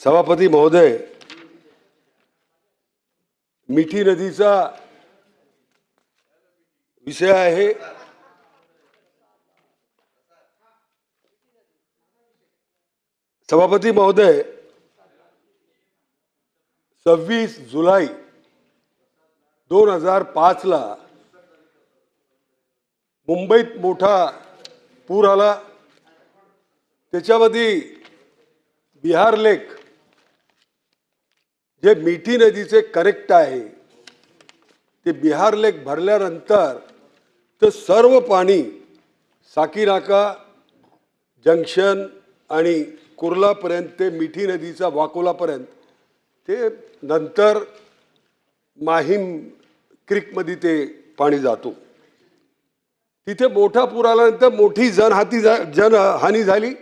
सभापती महोदय, मिठी नदीचा विषय आहे। सभापती महोदय, 26 जुलै 2005 ला मुंबईत मोठा पूर आला। त्याच्यामध्ये बिहार लेक जे मिठी नदीचे कनेक्ट आहे ते बिहार लेक भरल्यानंतर ते सर्व पाणी साकीनाका जंक्शन आणि कुर्लापर्यंत ते मिठी नदीचा वाकोलापर्यंत ते नंतर माहीम क्रीकमध्ये ते पाणी जातो। तिथे मोठा पूर आल्यानंतर मोठी जनहानी झाली।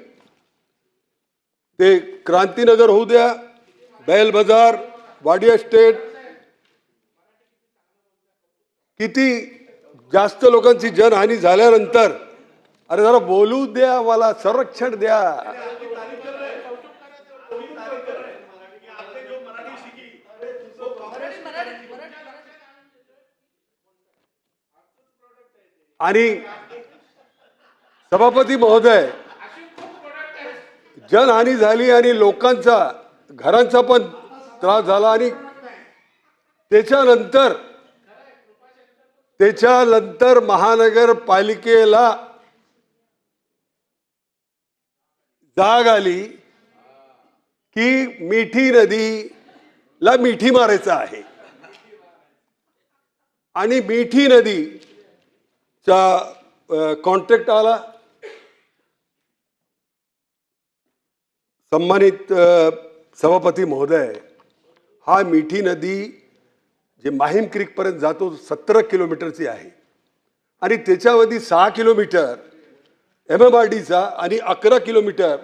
ते क्रांतीनगर होऊ द्या, बैल बाजार, वाडिया स्टेट, किती जास्त लोकांची जनहानी झाल्यानंतर, अरे जरा बोलू द्या, मला संरक्षण द्या। आणि सभापती महोदय, जनहानी झाली आणि लोकांचा घरांचा पण त्रास झाला। आणि त्याच्यानंतर महानगरपालिकेला जाग आली की मिठी नदीला मिठी मारायचं आहे आणि मिठी नदीचा कॉन्ट्रॅक्ट आला। सम्मानित सभापती महोदय, हा मिठी नदी जे माहीम क्रीक पर्यंत जातो 17 किलोमीटरची आहे आणि त्याच्यामध्ये 6 किलोमीटर MMRDचा आणि 11 किलोमीटर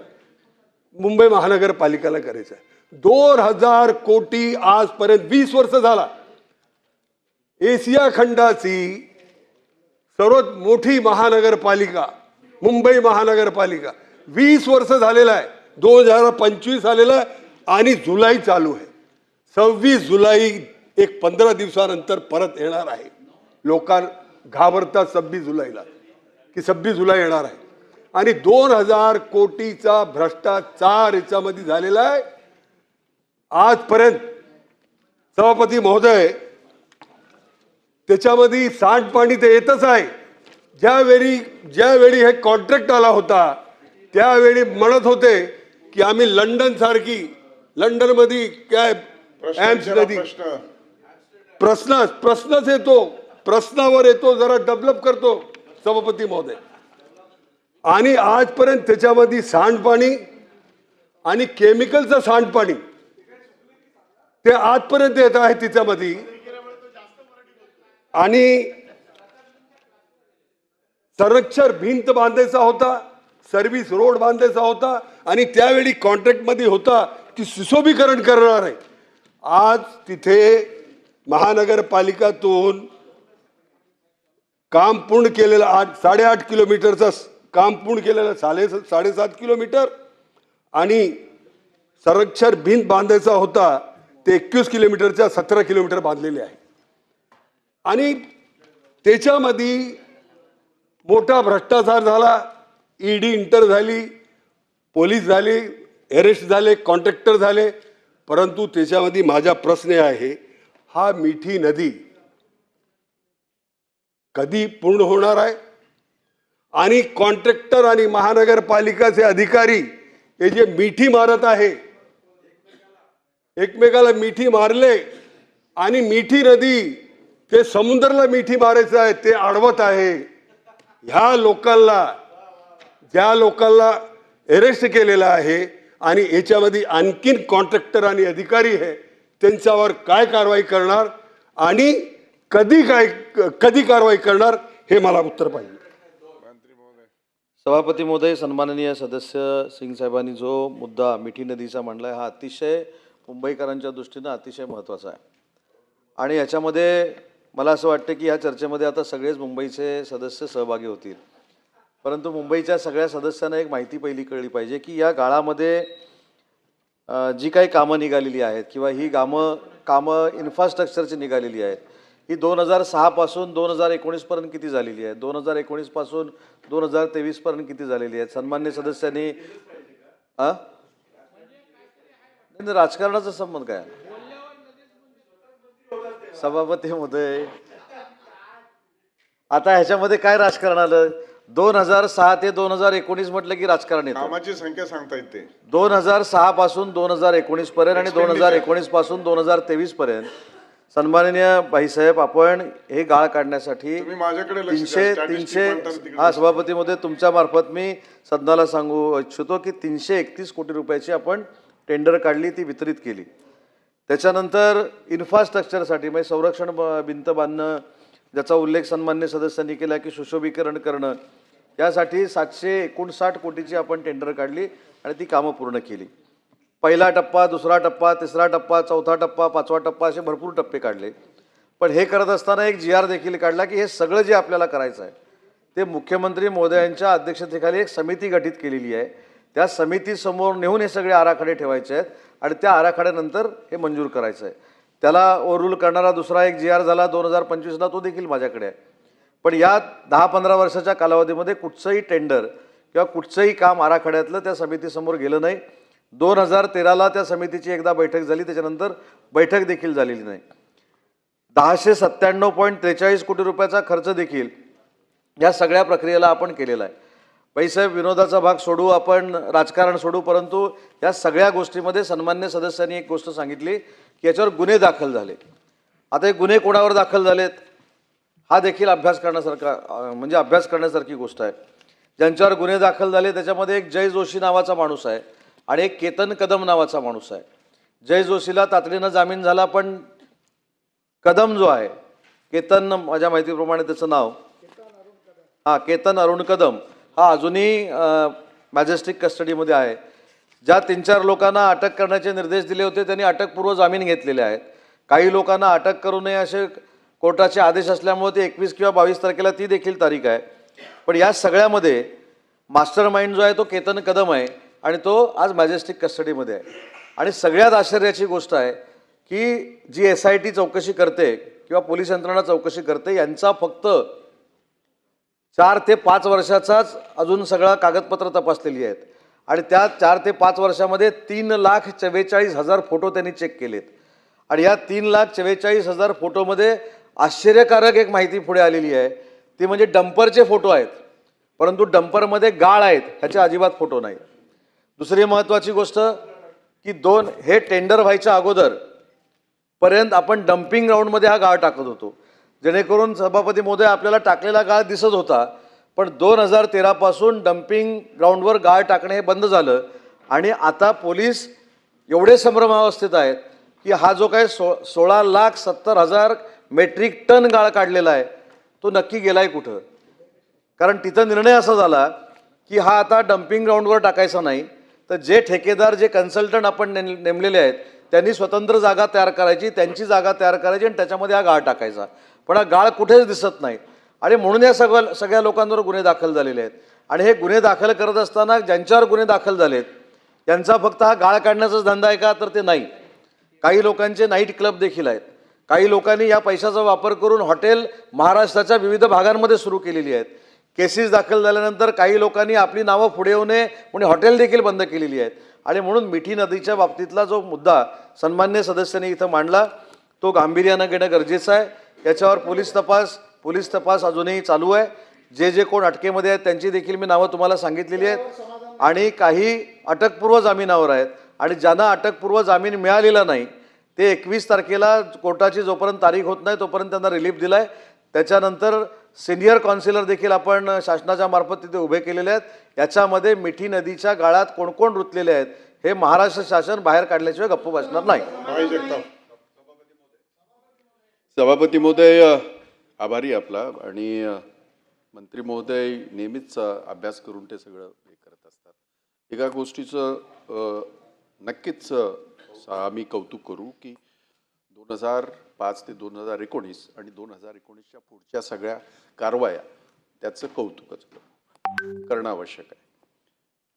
मुंबई महानगरपालिकेला करायचं आहे। 2000 कोटी आजपर्यंत 20 वर्ष झाला। एशिया खंडाची सर्वात मोठी महानगरपालिका मुंबई महानगरपालिका 20 वर्ष झालेला आहे। 2025 आलेला आणि जुलै चालू आहे। 26 जुलै एक 15 दिवसानंतर परत येणार आहे। लोक घाबरतात 26 जुलैला की 26 जुलै येणार आहे आणि 2000 कोटीचा भ्रष्टाचार याच्यामध्ये झालेला आहे आजपर्यंत। सभापती महोदय, त्याच्यामध्ये सांडपाणी ते येतच आहे। ज्यावेळी हे कॉन्ट्रॅक्ट आला होता त्यावेळी म्हणत होते की आम्ही लंडनमध्ये काय एम्स नदी प्रश्नच येतो, प्रश्नावर येतो, जरा डेव्हलप करतो सभापती महोदय। आणि आजपर्यंत त्याच्यामध्ये सांडपाणी आणि केमिकलचं सांडपाणी ते आजपर्यंत येत आहे त्याच्यामध्ये। आणि संरक्षण भिंत बांधायचा होता, सर्व्हिस रोड बांधायचा होता आणि त्यावेळी कॉन्ट्रॅक्ट मध्ये होता की सुशोभीकरण करणार आहे। आज तिथे महानगरपालिकातून काम पूर्ण केलेलं 8.5 किलोमीटरचं काम पूर्ण केलेलं 7.5 किलोमीटर आणि संरक्षण भिंत बांधायचा होता ते 21 किलोमीटरच्या 17 किलोमीटर बांधलेले आहे। आणि त्याच्यामध्ये मोठा भ्रष्टाचार झाला। ईडी इंटर झाली, पोलीस झाले, अरेस्ट झाले, कॉन्ट्रॅक्टर झाले। परंतु त्याच्यामध्ये माझा प्रश्न आहे, हा मिठी नदी कधी पूर्ण होणार आहे? आणि कॉन्ट्रॅक्टर आणि महानगरपालिकाचे अधिकारी हे जे मिठी मारत आहे, एकमेकाला मिठी मारले आणि मिठी नदी ते समुद्राला मिठी मारायचं आहे ते अडवत आहे। ह्या लोकांना, ज्या लोकांना अरेस्ट केलेला आहे आणि याच्यामध्ये आणखीन कॉन्ट्रॅक्टर आणि अधिकारी आहे, त्यांच्यावर काय कारवाई करणार आणि कधी कारवाई करणार हे मला उत्तर पाहिजे। सभापती महोदय, सन्माननीय सदस्य सिंग साहेबांनी जो मुद्दा मिठी नदीचा मांडला हा अतिशय मुंबईकरांच्या दृष्टीने अतिशय महत्त्वाचा आहे। आणि याच्यामध्ये मला असं वाटतं की या चर्चेमध्ये आता सगळेच मुंबईचे सदस्य सहभागी होतील। परंतु मुंबईच्या सगळ्या सदस्यांना एक माहिती पहिली कळली पाहिजे की या काळामध्ये जी काही कामं निघालेली आहेत किंवा ही कामं इन्फ्रास्ट्रक्चरची निघालेली आहेत, ही 2006 पासून 2019 पर्यंत किती झालेली आहे, 2019 पासून 2023 पर्यंत किती झालेली आहेत. सन्मान्य सदस्यांनी नाही, राजकारणाचा संबंध काय? सभापती महोदय, आता ह्याच्यामध्ये काय राजकारण आलं? 2006 ते 2019 म्हटलं की राजकारण येतं. कामाची संख्या सांगता येते. 2006 पासून 2019 पर्यंत आणि 2019 पासून 2023 पर्यंत सन्माननीय भाईसाहेब, आपण हे गाळ काढण्यासाठी तुम्ही माझ्याकडे लक्ष द्या. 300 Statistic तिकडे. हा सभापतीमध्ये तुमच्या मार्फत मी सदनाला सांगू इच्छितो की 331 कोटी रुपयाची आपण टेंडर काढली, ती वितरित केली. त्याच्यानंतर इन्फ्रास्ट्रक्चरसाठी म्हणजे संरक्षण भिंत बांधणं, ज्याचा उल्लेख सन्मान्य सदस्यांनी केला की सुशोभीकरण करणं, यासाठी 759 कोटीची आपण टेंडर काढली आणि ती कामं पूर्ण केली. पहिला टप्पा, दुसरा टप्पा, तिसरा टप्पा, चौथा टप्पा, पाचवा टप्पा असे भरपूर टप्पे काढले. पण हे करत असताना एक GR देखील काढला की हे सगळं जे आपल्याला करायचं आहे ते मुख्यमंत्री महोदयांच्या अध्यक्षतेखाली एक समिती गठीत केलेली आहे. त्या समितीसमोर नेऊन हे सगळे आराखडे ठेवायचे आहेत आणि त्या आराखड्यानंतर हे मंजूर करायचं आहे. त्याला ओव्हररूल करणारा दुसरा एक GR झाला 2025ला, तो देखील माझ्याकडे आहे. पण या 10-15 वर्षाच्या कालावधीमध्ये कुठचंही टेंडर किंवा कुठचंही काम आराखड्यातलं त्या समितीसमोर गेलं नाही. 2013ला त्या समितीची एकदा बैठक झाली, त्याच्यानंतर बैठक देखील झालेली नाही. 1097.43 कोटी रुपयाचा खर्च देखील या सगळ्या प्रक्रियेला आपण केलेला आहे. भाईसाहेब, विनोदाचा भाग सोडू, आपण राजकारण सोडू, परंतु या सगळ्या गोष्टीमध्ये सन्मान्य सदस्यांनी एक गोष्ट सांगितली की याच्यावर गुन्हे दाखल झाले. आता हे गुन्हे कोणावर दाखल झालेत हा देखील अभ्यास करण्यासारखी गोष्ट आहे. ज्यांच्यावर गुन्हे दाखल झाले त्याच्यामध्ये एक जय जोशी नावाचा माणूस आहे आणि एक केतन कदम नावाचा माणूस आहे. जय जोशीला तातडीनं जामीन झाला, पण कदम जो आहे, केतन, माझ्या माहितीप्रमाणे त्याचं नाव केतन अरुण कदम, हा अजूनही मॅजेस्टिक कस्टडीमध्ये आहे. ज्या 3-4 लोकांना अटक करण्याचे निर्देश दिले होते त्यांनी अटकपूर्व जामीन घेतलेले आहेत. काही लोकांना अटक करू नये असे कोर्टाचे आदेश असल्यामुळे ते 21 किंवा 22 तारखेला ती देखील तारीख आहे. पण या सगळ्यामध्ये मास्टर माइंड जो आहे तो केतन कदम आहे आणि तो आज मॅजेस्टिक कस्टडीमध्ये आहे. आणि सगळ्यात आश्चर्याची गोष्ट आहे की जी SIT चौकशी करते किंवा पोलीस यंत्रणा चौकशी करते, यांचा फक्त 4 ते 5 वर्षाचाच अजून सगळा कागदपत्र तपासलेली आहेत आणि त्या 4 ते 5 वर्षामध्ये 3,44,000 फोटो त्यांनी चेक केलेत. आणि या 3,44,000 फोटोमध्ये आश्चर्यकारक एक माहिती पुढे आलेली आहे, ती म्हणजे डंपरचे फोटो आहेत, परंतु डंपरमध्ये गाळ आहेत ह्याचे अजिबात फोटो नाही. दुसरी महत्त्वाची गोष्ट की हे टेंडर व्हायच्या अगोदर पर्यंत आपण डम्पिंग ग्राउंडमध्ये हा गाळ टाकत होतो, जेणेकरून सभापती महोदय आपल्याला टाकलेला गाळ दिसत होता. पण 2013 पासून डम्पिंग ग्राउंडवर गाळ टाकणे हे बंद झालं आणि आता पोलीस एवढे संभ्रमावस्थेत आहेत की हा जो काही 16,70,000 मेट्रिक टन गाळ काढलेला आहे तो नक्की गेलाय कुठं. कारण तिथं निर्णय असा झाला की हा आता डम्पिंग ग्राउंडवर टाकायचा नाही, तर जे ठेकेदार, जे कन्सल्टंट आपण नेमलेले आहेत त्यांनी स्वतंत्र जागा तयार करायची, त्यांची जागा तयार करायची आणि त्याच्यामध्ये हा गाळ टाकायचा. पण हा गाळ कुठेच दिसत नाही आणि म्हणून या सगळ्या लोकांवर गुन्हे दाखल झालेले आहेत. आणि हे गुन्हे दाखल करत असताना ज्यांच्यावर गुन्हे दाखल झालेत त्यांचा फक्त हा गाळ काढण्याचाच धंदा आहे का, तर ते नाही. काही लोकांचे नाईट क्लब देखील आहेत. काही लोकांनी या पैशाचा वापर करून हॉटेल महाराष्ट्राच्या विविध भागांमध्ये सुरू केलेली आहेत. केसेस दाखल झाल्यानंतर काही लोकांनी आपली नावं पुढे येऊ नये म्हणून हॉटेल देखील बंद केलेली आहेत. आणि म्हणून मिठी नदीच्या बाबतीतला जो मुद्दा सन्मान्य सदस्यांनी इथं मांडला तो गांभीर्यानं घेणं गरजेचं आहे. याच्यावर पोलीस तपास अजूनही चालू आहे. जे कोण अटकेमध्ये आहेत त्यांची देखील मी नावं तुम्हाला सांगितलेली आहेत आणि काही अटकपूर्व जामिनावर आहेत आणि ज्यांना अटकपूर्व जामीन मिळालेला नाही ते 21 तारखेला कोर्टाची जोपर्यंत तारीख होत नाही तोपर्यंत त्यांना रिलीफ दिला आहे. त्याच्यानंतर सिनियर काउन्सिलर देखील आपण शासनाच्या मार्फत तिथे उभे केलेले आहेत. याच्यामध्ये मिठी नदीच्या गाळात कोण कोण रुतलेले आहेत हे महाराष्ट्र शासन बाहेर काढल्याशिवाय गप्प बसणार नाही. सभापती महोदय आभारी आपला आणि मंत्री महोदय नेहमीच अभ्यास करून ते सगळं हे करत असतात. एका गोष्टीचं नक्कीच आम्ही कौतुक करू की 2005 ते 2019 आणि 2019च्या पुढच्या सगळ्या कारवाया त्याचं कौतुकच करणं आवश्यक आहे.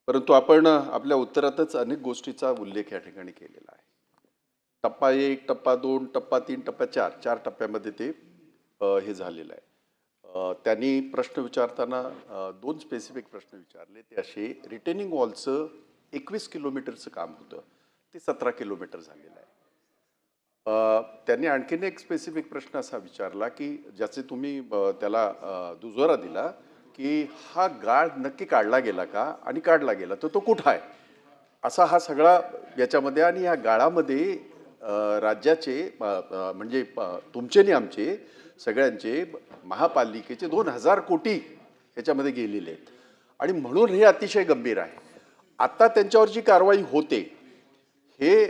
परंतु आपण आपल्या उत्तरातच अनेक गोष्टीचा उल्लेख या ठिकाणी केलेला आहे. टप्पा 1, टप्पा 2, टप्पा 3, टप्पा 4 4 टप्प्यामध्ये ते हे झालेलं आहे. त्यांनी प्रश्न विचारताना 2 स्पेसिफिक प्रश्न विचारले. ते असे, रिटेनिंग वॉलचं 21 किलोमीटरचं काम होतं, ते 17 किलोमीटर झालेलं आहे. त्यांनी आणखीन एक स्पेसिफिक प्रश्न असा विचारला की ज्याचे तुम्ही त्याला दुजोरा दिला की हा गाळ नक्की काढला गेला का, आणि काढला गेला तर तो कुठं आहे, असा हा सगळा याच्यामध्ये. आणि या गाळामध्ये राज्याचे म्हणजे तुमचे आणि आमचे सगळ्यांचे महापालिकेचे 2000 कोटी याच्यामध्ये गेलेले आहेत. आणि म्हणून हे अतिशय गंभीर आहे. आता त्यांच्यावर जी कारवाई होते हे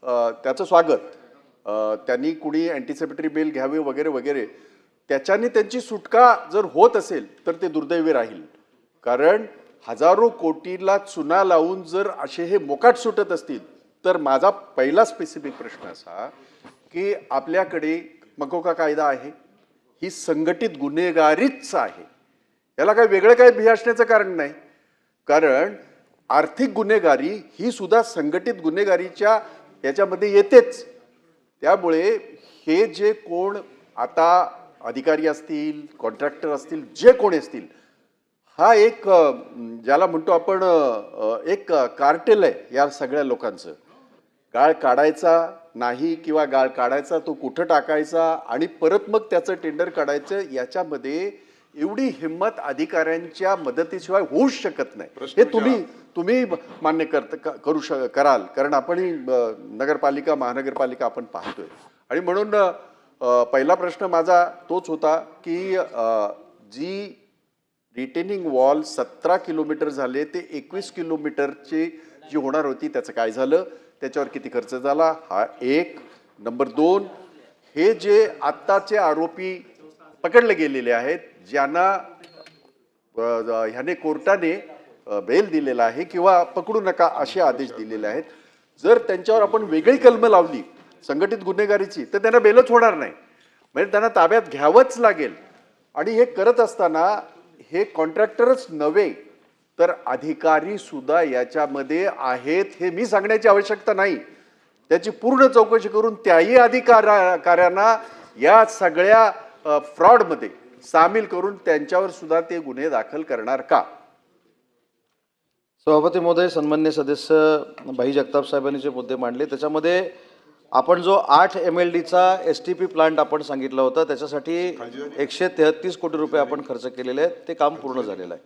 त्याचं स्वागत, त्यांनी कुणी अँटिसिपेटरी बेल घ्यावे वगैरे वगैरे, त्याच्याने त्यांची सुटका जर होत असेल तर ते दुर्दैवी राहील. कारण हजारो कोटीला चुना लावून जर असे हे मोकाट सुटत असतील तर माझा पहिला स्पेसिफिक प्रश्न असा की आपल्याकडे मकोका कायदा आहे, ही संघटित गुन्हेगारीच आहे. याला काय वेगळं काय भी असण्याचं कारण नाही. कारण आर्थिक गुन्हेगारी ही सुद्धा संघटित गुन्हेगारीच्या याच्यामध्ये येतेच. त्यामुळे हे जे कोण आता अधिकारी असतील, कॉन्ट्रॅक्टर असतील, जे कोणी असतील, हा एक ज्याला म्हणतो आपण एक कार्टेल आहे या सगळ्या लोकांचं. गाळ काढायचा नाही किंवा गाळ काढायचा तो कुठं टाकायचा आणि परत मग त्याचं टेंडर काढायचं, याच्यामध्ये एवढी हिंमत अधिकाऱ्यांच्या मदतीशिवाय होऊच शकत नाही. हे तुम्ही मान्य कराल, कारण आपणही नगरपालिका महानगरपालिका आपण पाहतोय. आणि म्हणून पहिला प्रश्न माझा तोच होता की जी रिटेनिंग वॉल 17 किलोमीटर झाले ते 21 किलोमीटरची जी होणार होती त्याचं काय झालं, त्याच्यावर किती खर्च झाला, हा एक. नंबर 2, हे जे आत्ताचे आरोपी पकडले गेलेले आहेत, ज्यांना ह्याने कोर्टाने बेल दिलेला आहे किंवा पकडू नका असे आदेश दिलेले आहेत, जर त्यांच्यावर आपण वेगळी कलम लावली संघटित गुन्हेगारीची तर त्यांना बेलच होणार नाही. म्हणजे त्यांना ताब्यात घ्यावंच लागेल. आणि हे करत असताना हे कॉन्ट्रॅक्टरच नव्हे तर अधिकारी सुद्धा याच्यामध्ये आहेत हे मी सांगण्याची आवश्यकता नाही. त्याची पूर्ण चौकशी करून त्याही अधिकाऱ्यांना या सगळ्या फ्रॉडमध्ये सामील करून त्यांच्यावर सुद्धा ते गुन्हे दाखल करणार का? सभापती महोदय, सन्मान्य सदस्य भाई जगताप साहेबांनी जे मुद्दे मांडले त्याच्यामध्ये आपण जो 8 MLDचा STP प्लांट आपण सांगितला होता त्याच्यासाठी 133 कोटी रुपये आपण खर्च केलेले आहेत. ते काम पूर्ण झालेलं आहे.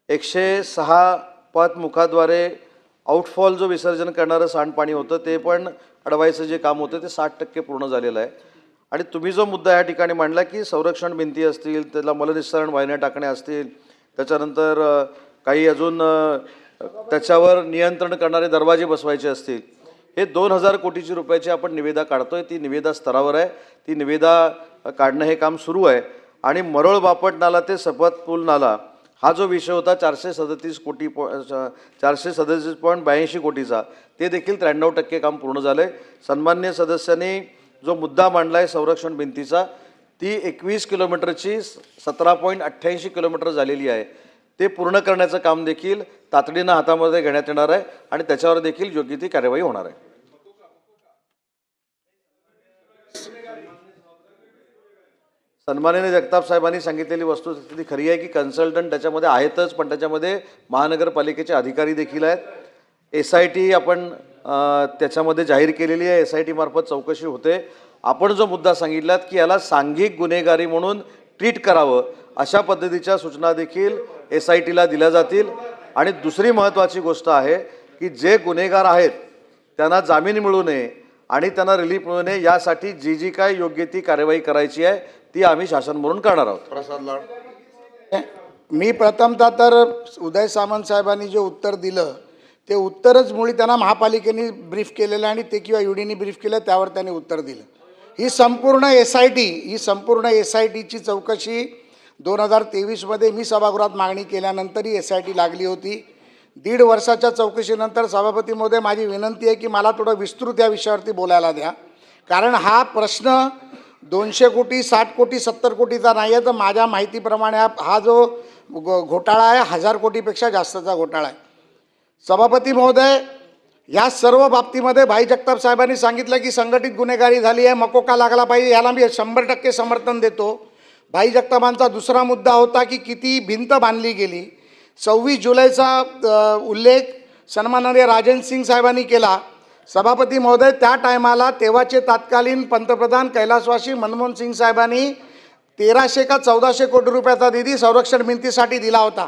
106 पतमुखाद्वारे आउटफॉल जो विसर्जन करणारं सांडपाणी होतं ते पण अडवायचं जे काम होतं ते 60% पूर्ण झालेलं आहे. आणि तुम्ही जो मुद्दा या ठिकाणी मांडला की संरक्षण भिंती असतील, त्याला मलनिस्सारण वाहिन्या टाकणे असतील, त्याच्यानंतर काही अजून त्याच्यावर नियंत्रण करणारे दरवाजे बसवायचे असतील, हे 2000 कोटीची रुपयाची आपण निविदा काढतोय. ती निविदा स्तरावर आहे. ती निविदा काढणं हे काम सुरू आहे. आणि मरोळ बापट नाला ते सपत पूल नाला हा जो विषय होता 437.82 कोटीचा, ते देखील 93% काम पूर्ण झालं आहे. सन्मान्य सदस्यांनी जो मुद्दा मांडला आहे संरक्षण भिंतीचा, ती 21 किलोमीटरची 17.88 किलोमीटर झालेली आहे. ते पूर्ण करण्याचं काम देखील तातडीनं हातामध्ये घेण्यात येणार आहे आणि त्याच्यावर देखील योग्य ती कार्यवाही होणार आहे. सन्माननीय जगताप साहेबांनी सांगितलेली वस्तुस्थिती खरी आहे की कन्सल्टंट त्याच्यामध्ये आहेतच, पण त्याच्यामध्ये महानगरपालिकेचे अधिकारी देखील आहेत. SIT आपण त्याच्यामध्ये जाहीर केलेली आहे. SIT मार्फत चौकशी होते. आपण जो मुद्दा सांगितलात की याला सांघिक गुन्हेगारी म्हणून ट्रीट करावं, अशा पद्धतीच्या सूचना देखील SITला दिल्या जातील. आणि दुसरी महत्त्वाची गोष्ट आहे की जे गुन्हेगार आहेत त्यांना जामीन मिळू नये आणि त्यांना रिलीफ मिळू नये यासाठी जी काय योग्य ती कार्यवाही करायची आहे ती आम्ही शासन म्हणून करणार आहोत. प्रसाद लाड. मी प्रथमतः तर उदय सामंत साहेबांनी जे उत्तर दिलं ते उत्तरच मुळी त्यांना महापालिकेने ब्रीफ केलेलं आणि ते किंवा UDनी ब्रीफ केलं त्यावर त्यांनी उत्तर दिलं. ही संपूर्ण SITची चौकशी 2023मध्ये मी सभागृहात मागणी केल्यानंतर ही SIT लागली होती. 1.5 वर्षाच्या चौकशीनंतर सभापती महोदय माझी विनंती आहे की मला थोडं विस्तृत या विषयावरती बोलायला द्या. कारण हा प्रश्न 200 कोटी 60 कोटी 70 कोटीचा नाही आहे, तर माझ्या माहितीप्रमाणे हा जो घोटाळा आहे 1000 कोटीपेक्षा जास्तचा घोटाळा आहे. सभापती महोदय, या सर्व बाबतीमध्ये भाई जगताप साहेबांनी सांगितलं की संघटित गुन्हेगारी झाली आहे, मकोका लागला पाहिजे, याला मी 100% समर्थन देतो. भाई जगतापांचा दुसरा मुद्दा होता की किती भिंत बांधली गेली. 26 जुलैचा उल्लेख सन्माननीय राजन सिंग साहेबांनी केला. सभापती महोदय, त्या टायमाला तेव्हाचे तत्कालीन पंतप्रधान कैलासवासी मनमोहन सिंग साहेबांनी 1300 का 1400 कोटी रुपयाचा निधी संरक्षण भिंतीसाठी दिला होता.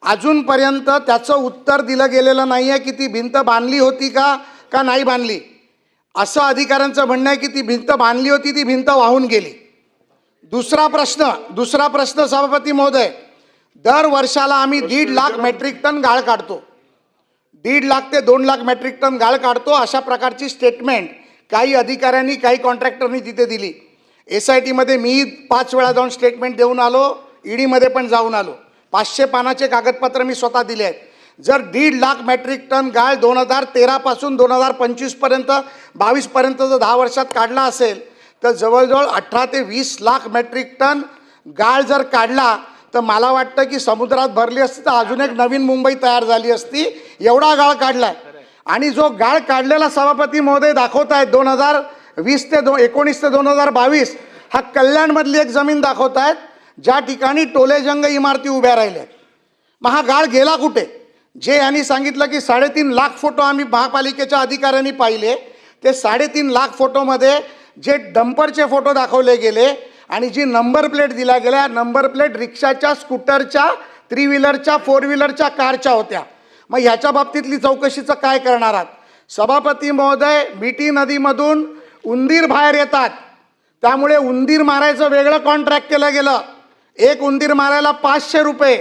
अजूनपर्यंत त्याचं उत्तर दिलं गेलेलं नाही आहे की ती भिंत बांधली होती का नाही बांधली. असं अधिकाऱ्यांचं म्हणणं आहे की ती भिंत बांधली होती, ती भिंत वाहून गेली. दुसरा प्रश्न सभापती महोदय, दर वर्षाला आम्ही 1.5 लाख मेट्रिक टन गाळ काढतो. 1.5 लाख ते 2 लाख मेट्रिक टन गाळ काढतो, अशा प्रकारची स्टेटमेंट काही अधिकाऱ्यांनी, काही कॉन्ट्रॅक्टरनी तिथे दिली. SITमध्ये मी 5 वेळा जाऊन स्टेटमेंट देऊन आलो, ईडीमध्ये पण जाऊन आलो. 500 पानाचे कागदपत्र मी स्वतः दिले आहेत. जर 1.5 लाख मेट्रिक टन गाळ 2013 पासून 2025 पर्यंत 22 पर्यंत जर 10 वर्षात काढला असेल तर जवळजवळ 18 ते 20 लाख मेट्रिक टन गाळ जर काढला तर मला वाटतं की समुद्रात भरली असती तर अजून एक नवीन मुंबई तयार झाली असती. एवढा गाळ काढलाय. आणि जो गाळ काढलेला सभापती महोदय दाखवत आहेत 2019 ते 2022 हा कल्याणमधली एक जमीन दाखवत आहेत ज्या ठिकाणी टोलेजंग इमारती उभ्या राहिल्या. मग हा गाळ गेला कुठे? जे यांनी सांगितलं की 3.5 लाख फोटो आम्ही महापालिकेच्या अधिकाऱ्यांनी पाहिले, ते 3.5 लाख फोटोमध्ये जे डंपरचे फोटो दाखवले गेले आणि जी नंबर प्लेट दिल्या गेल्या, नंबर प्लेट रिक्षाच्या, स्कूटरच्या, 3 व्हीलरच्या, 4 व्हीलरच्या, कारच्या होत्या. मग ह्याच्या बाबतीतली चौकशीचं काय करणार आहात? सभापती महोदय, मिठी नदीमधून उंदीर बाहेर येतात, त्यामुळे उंदीर मारायचं वेगळं कॉन्ट्रॅक्ट केलं गेलं. एक उंदीर मारायला 500 रुपये,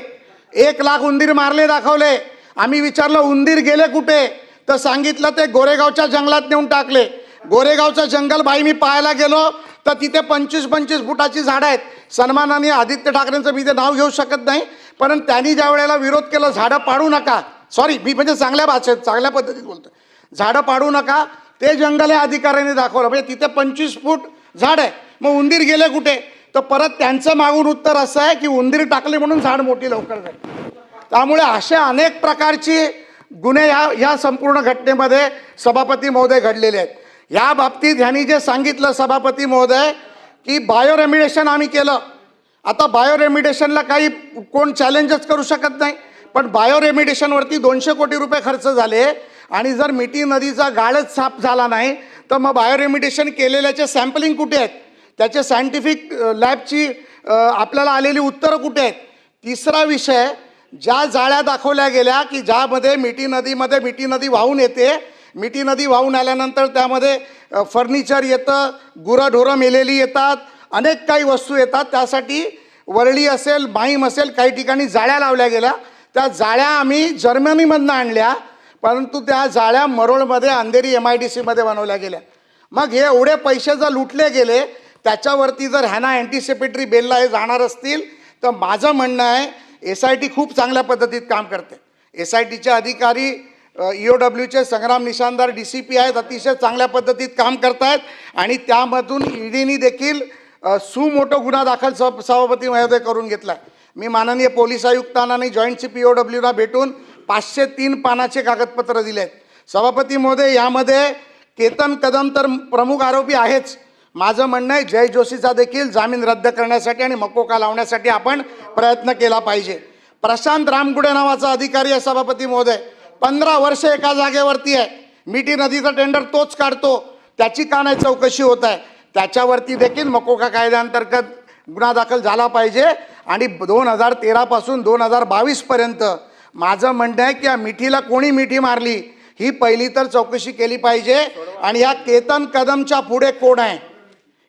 1 लाख उंदीर मारले दाखवले. आम्ही विचारलं उंदीर गेले कुठे, तर सांगितलं ते गोरेगावच्या जंगलात नेऊन टाकले. गोरेगावचं जंगल बाई मी पाहायला गेलो तर तिथे 25-25 फुटाची झाडं आहेत. सन्माननीय आदित्य ठाकरेंचं मी ते नाव घेऊ शकत नाही, पण त्यांनी ज्या वेळेला विरोध केला झाडं पाडू नका, सॉरी मी म्हणजे चांगल्या भाषेत चांगल्या पद्धतीत बोलतो, झाडं पाडू नका, ते जंगल या अधिकाऱ्यांनी दाखवलं. म्हणजे तिथे 25 फूट झाड आहे, मग उंदीर गेले कुठे? तर परत त्यांचं मागून उत्तर असं आहे की उंदीर टाकले म्हणून झाड मोठी लवकर झाली. त्यामुळे अशा अनेक प्रकारची गुन्हे या संपूर्ण घटनेमध्ये सभापती महोदय घडलेले आहेत. या बाबतीत ह्यांनी जे सांगितलं सभापती महोदय की बायोरेमिडेशन आम्ही केलं. आता बायोरेमिडेशनला काही कोण चॅलेंजच करू शकत नाही, पण बायोरेमिडेशनवरती 200 कोटी रुपये खर्च झाले आणि जर मिठी नदीचा गाळच साफ झाला नाही तर मग बायोरेमिडेशन केलेल्याचे सॅम्पलिंग कुठे आहेत, त्याचे सायंटिफिक लॅबची आपल्याला आलेली उत्तरं कुठे आहेत? तिसरा विषय, ज्या जाळ्या दाखवल्या गेल्या की ज्यामध्ये मिठी नदी वाहून येते, मिठी नदी वाहून आल्यानंतर त्यामध्ये फर्निचर येतं, गुरंढोरं मेलेली येतात, अनेक काही वस्तू येतात, त्यासाठी वरळी असेल, माहीम असेल, काही ठिकाणी जाळ्या लावल्या गेल्या. त्या जाळ्या आम्ही जर्मनीमधनं आणल्या, परंतु त्या जाळ्या मरोळमध्ये अंधेरी MIDCमध्ये बनवल्या गेल्या. मग हे एवढे पैसे जर लुटले गेले त्याच्यावरती जर ह्यांना अँटिसिपेटरी बेलला हे जाणार असतील तर माझं म्हणणं आहे SIT खूप चांगल्या पद्धतीत काम करते. SITचे अधिकारी EOWचे संग्राम निशानदार DCP आहेत, अतिशय चांगल्या पद्धतीत काम करत आहेत आणि त्यामधून ईडीनी देखील सुमोठो गुन्हा दाखल सभापती महोदय करून घेतला आहे. मी माननीय पोलीस आयुक्तांना आणि जॉईंट CP EOWला भेटून 503 पानाचे कागदपत्र दिले आहेत. सभापती महोदय, यामध्ये केतन कदम तर प्रमुख आरोपी आहेच. माझं म्हणणं आहे जय जोशीचा देखील जामीन रद्द करण्यासाठी आणि मकोका लावण्यासाठी आपण प्रयत्न केला पाहिजे. प्रशांत रामगुडे नावाचा अधिकारी आहे सभापती महोदय, 15 वर्ष एका जागेवरती आहे. मिठी नदीचं टेंडर तोच काढतो, त्याची का नाही चौकशी होत आहे? त्याच्यावरती देखील मकोका कायद्याअंतर्गत गुन्हा दाखल झाला पाहिजे. आणि 2013 पासून 2022 पर्यंत माझं म्हणणं आहे की या मिठीला कोणी मिठी मारली ही पहिली तर चौकशी केली पाहिजे. आणि या केतन कदमच्या पुढे कोण आहे,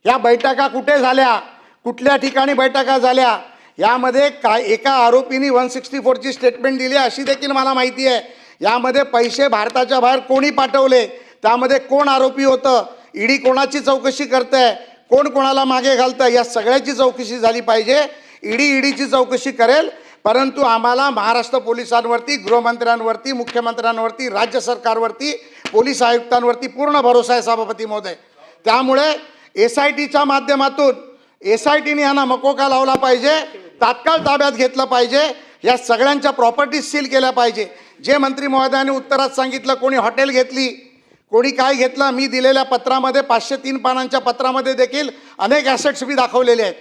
या बैठका कुठे झाल्या, कुठल्या ठिकाणी बैठका झाल्या, यामध्ये काय एका आरोपींनी 164ची स्टेटमेंट दिली अशी देखील मला माहिती आहे. यामध्ये पैसे भारताच्या बाहेर कोणी पाठवले, त्यामध्ये कोण आरोपी होतं, ईडी कोणाची चौकशी करते, कोण कोणाला मागे घालतं, या सगळ्याची चौकशी झाली पाहिजे. ईडीची चौकशी करेल, परंतु आम्हाला महाराष्ट्र पोलिसांवरती, गृहमंत्र्यांवरती, मुख्यमंत्र्यांवरती, राज्य सरकारवरती, पोलीस आयुक्तांवरती पूर्ण भरोसा आहे सभापती महोदय. त्यामुळे SITच्या माध्यमातून SITने यांना मकोका लावला पाहिजे, तात्काळ ताब्यात घेतलं पाहिजे, या सगळ्यांच्या प्रॉपर्टीज सील केल्या पाहिजे. जे मंत्री महोदयांनी उत्तरात सांगितलं, कोणी हॉटेल घेतली, कोणी काय घेतलं, मी दिलेल्या पत्रामध्ये 503 पानांच्या पत्रामध्ये देखील अनेक ॲसेट्स मी दाखवलेले आहेत.